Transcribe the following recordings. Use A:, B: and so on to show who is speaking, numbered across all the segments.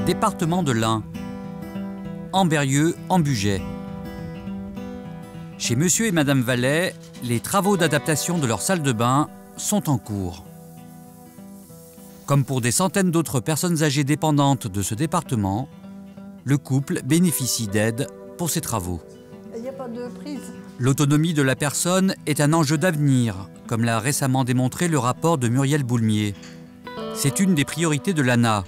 A: Département de l'Ain, Ambérieu, en Bugey. Chez Monsieur et Madame Vallet, les travaux d'adaptation de leur salle de bain sont en cours. Comme pour des centaines d'autres personnes âgées dépendantes de ce département, le couple bénéficie d'aide pour ces travaux.
B: Il n'y a pas de prise.
A: L'autonomie de la personne est un enjeu d'avenir, comme l'a récemment démontré le rapport de Muriel Boulmier. C'est une des priorités de l'ANA.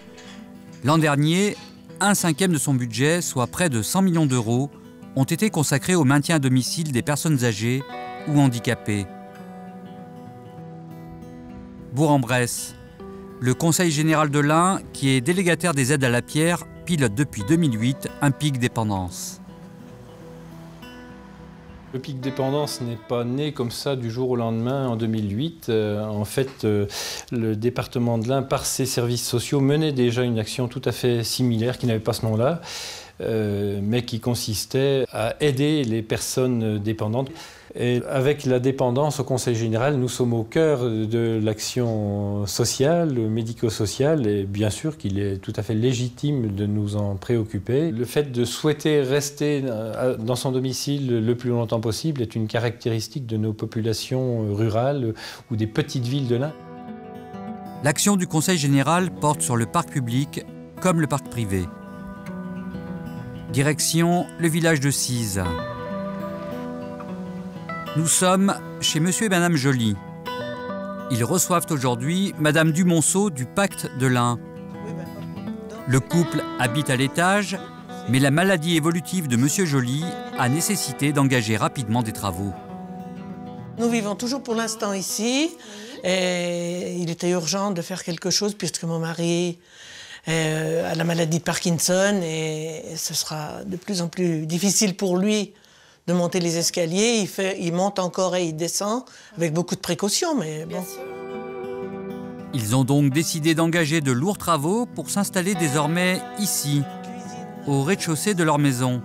A: L'an dernier, 1/5 de son budget, soit près de 100 millions d'euros, ont été consacrés au maintien à domicile des personnes âgées ou handicapées. Bourg-en-Bresse. Le Conseil général de l'Ain, qui est délégataire des aides à la pierre, pilote depuis 2008 un PIC dépendance.
C: Le PIC dépendance n'est pas né comme ça du jour au lendemain en 2008. En fait, le département de l'Ain, par ses services sociaux, menait déjà une action tout à fait similaire, qui n'avait pas ce nom-là, mais qui consistait à aider les personnes dépendantes. Et avec la dépendance au Conseil général, nous sommes au cœur de l'action sociale, médico-sociale, et bien sûr qu'il est tout à fait légitime de nous en préoccuper. Le fait de souhaiter rester dans son domicile le plus longtemps possible est une caractéristique de nos populations rurales ou des petites villes de l'Ain.
A: L'action du Conseil général porte sur le parc public comme le parc privé. Direction le village de Cise. Nous sommes chez Monsieur et Madame Joly. Ils reçoivent aujourd'hui Madame Dumonceau du Pacte de l'Ain. Le couple habite à l'étage, mais la maladie évolutive de Monsieur Joly a nécessité d'engager rapidement des travaux.
B: Nous vivons toujours pour l'instant ici. Et il était urgent de faire quelque chose puisque mon mari a la maladie de Parkinson et ce sera de plus en plus difficile pour lui de monter les escaliers. Il monte encore et il descend avec beaucoup de précautions, mais bon.
A: Ils ont donc décidé d'engager de lourds travaux pour s'installer désormais ici, au rez-de-chaussée de leur maison.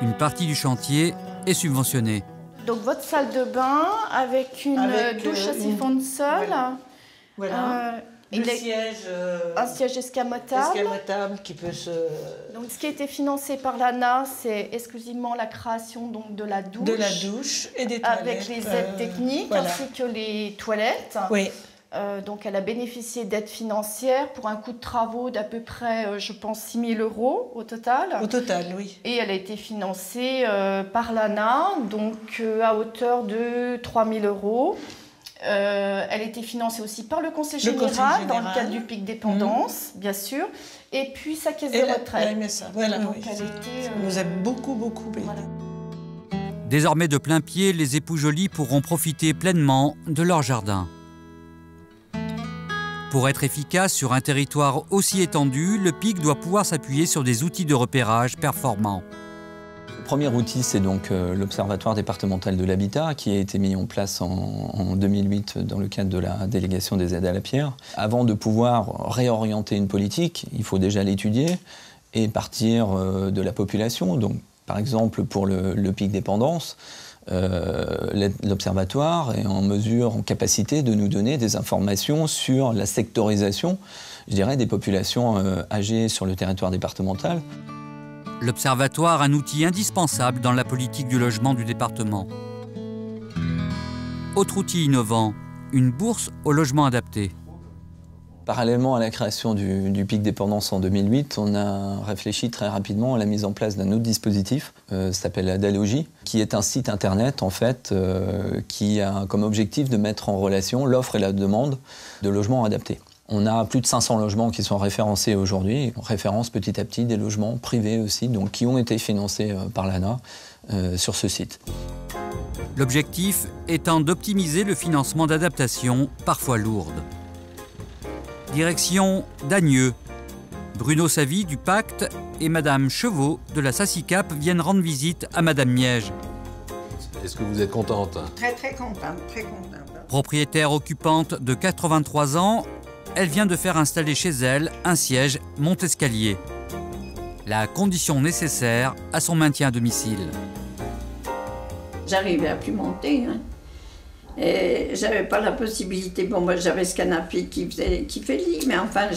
A: Une partie du chantier est subventionnée.
D: Donc votre salle de bain avec une douche à siphon de sol.
B: Voilà. Le siège,
D: un siège escamotable.
B: Qui peut se...
D: Donc ce qui a été financé par l'ANA, c'est exclusivement la création donc, de la douche.
B: De la douche et des toilettes.
D: Avec les aides techniques,
B: voilà.
D: ainsi que les toilettes.
B: Oui.
D: Donc elle a bénéficié d'aides financières pour un coût de travaux d'à peu près, je pense, 6 000 € au total.
B: Au total, oui.
D: Et elle a été financée par l'ANA, donc à hauteur de 3 000 €. Elle a été financée aussi par le Conseil général, dans le cadre du PIC dépendance, bien sûr, et puis sa caisse de retraite.
B: Elle aimait ça, voilà.
D: Donc
B: oui.
D: elle
B: Ça nous a beaucoup aidé.
D: Voilà.
A: Désormais de plein pied, les époux Joly pourront profiter pleinement de leur jardin. Pour être efficace sur un territoire aussi étendu, le PIC doit pouvoir s'appuyer sur des outils de repérage performants.
E: Le premier outil, c'est donc l'Observatoire départemental de l'habitat qui a été mis en place en 2008 dans le cadre de la délégation des aides à la pierre. Avant de pouvoir réorienter une politique, il faut déjà l'étudier et partir de la population. Donc, par exemple, pour le PIC dépendance, l'Observatoire est en capacité de nous donner des informations sur la sectorisation, je dirais, des populations âgées sur le territoire départemental.
A: L'Observatoire, un outil indispensable dans la politique du logement du département. Autre outil innovant, une bourse au logement adapté.
E: Parallèlement à la création du PIC dépendance en 2008, on a réfléchi très rapidement à la mise en place d'un autre dispositif, ça s'appelle Adalogie, qui est un site internet en fait, qui a comme objectif de mettre en relation l'offre et la demande de logements adaptés. On a plus de 500 logements qui sont référencés aujourd'hui. On référence petit à petit des logements privés aussi, donc qui ont été financés par l'ANA sur ce site.
A: L'objectif étant d'optimiser le financement d'adaptation, parfois lourde. Direction Dagneux. Bruno Savy du Pacte et Madame Chevaux de la SACICAP viennent rendre visite à Madame Miège.
F: Est-ce que vous êtes contente?
B: Très contente, très contente.
A: Propriétaire occupante de 83 ans, elle vient de faire installer chez elle un siège monte-escalier. La condition nécessaire à son maintien à domicile.
G: J'arrivais à plus monter. Et j'avais pas la possibilité. Bon, moi, j'avais ce canapé qui fait lit, mais enfin,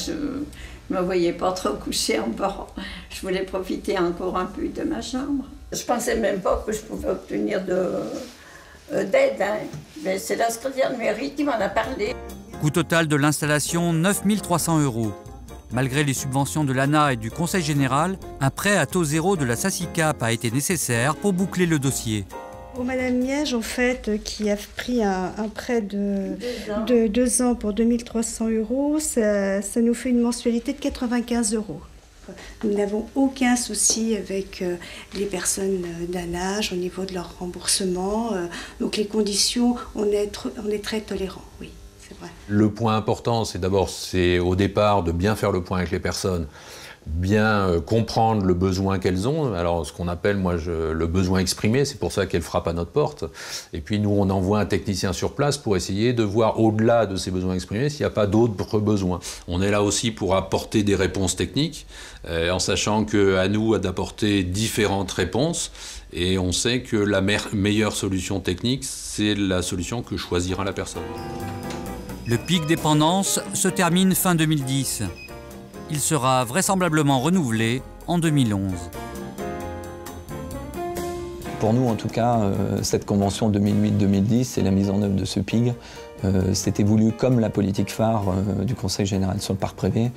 G: Je ne me voyais pas trop coucher en bas. Je voulais profiter encore un peu de ma chambre. Je ne pensais même pas que je pouvais obtenir d'aide. Mais c'est la secrétaire de mairie qui m'en a parlé.
A: Coût total de l'installation, 9 300 €. Malgré les subventions de l'ANA et du Conseil général, un prêt à taux zéro de la SACICAP a été nécessaire pour boucler le dossier.
H: Pour Madame Miège, en fait, qui a pris un prêt de 2 ans pour 2 300 €, ça nous fait une mensualité de 95 €. Nous n'avons aucun souci avec les personnes d'un âge au niveau de leur remboursement. Donc les conditions, on est très tolérants, oui. Vrai.
F: Le point important, c'est au départ de bien faire le point avec les personnes, bien comprendre le besoin qu'elles ont, alors ce qu'on appelle le besoin exprimé, c'est pour ça qu'elles frappent à notre porte. Et puis nous, on envoie un technicien sur place pour essayer de voir au-delà de ces besoins exprimés s'il n'y a pas d'autres besoins. On est là aussi pour apporter des réponses techniques, en sachant qu'à nous d'apporter différentes réponses. Et on sait que la meilleure solution technique, c'est la solution que choisira la personne.
A: Le pic dépendance se termine fin 2010. Il sera vraisemblablement renouvelé en 2011.
E: Pour nous, en tout cas, cette convention 2008-2010 et la mise en œuvre de ce PIG, c'était voulu comme la politique phare du Conseil général sur le parc privé,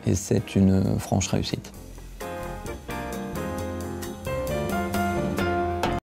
E: et c'est une franche réussite.